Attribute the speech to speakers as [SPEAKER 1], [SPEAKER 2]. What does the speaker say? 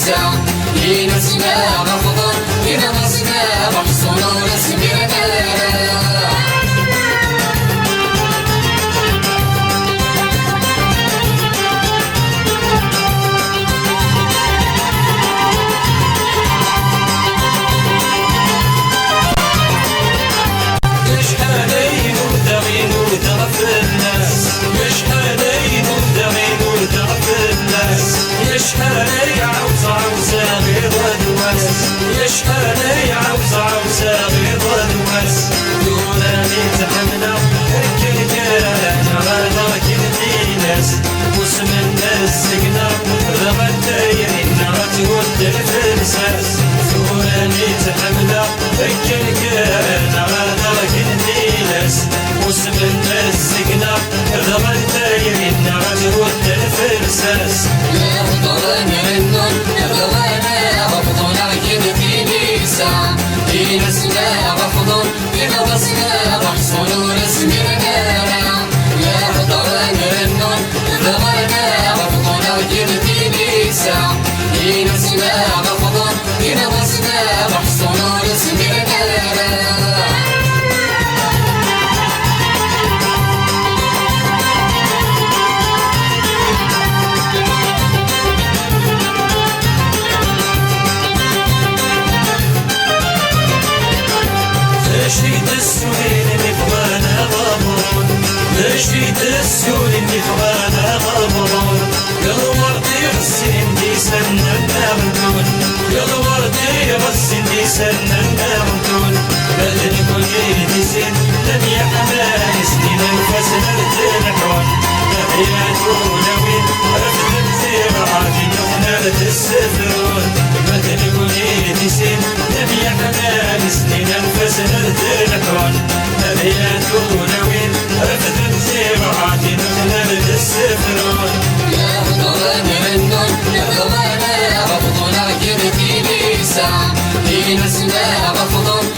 [SPEAKER 1] نساء ينسنا رفض ينسنا محصول ونسمينا
[SPEAKER 2] يشحالي عوزة عوزة غيظ الوس يشحالي عوزة عوزة غيظ الوس دوراني تحمنا الكلكان غادر كنتي ناس وسم الناس سقنا غبتاين غتود الفلساس دوراني تحمنا الكلكان غادر كنتي ناس وسم الناس سقنا غبتاين غتود الفلساس
[SPEAKER 1] ينسنا رفض ينسنا محصول ونسمينا يا حضرنا النون ضغنا رفضنا وجبتي نساء ينسنا رفض ينسنا محصول ونسمينا
[SPEAKER 2] لشيت السوري اللي فوانا غمرون لشيت السوري اللي فوانا غمرون يا الوردي غسين دي سنة النامدون يا الوردي غسين دي سنة النامدون بدل كل دي سن لم يحمل سنين الفسن التنحون نبياتون وين رفض الزراعة نغنى السفرون بدل كل دي سن لم يحمل سنين الفسن التنحون نبياتون وين رفض الزراعة نغنى السفرون
[SPEAKER 1] يا حضرنا النون ضغنا رفضنا وجبتي نساء ينسنا رفض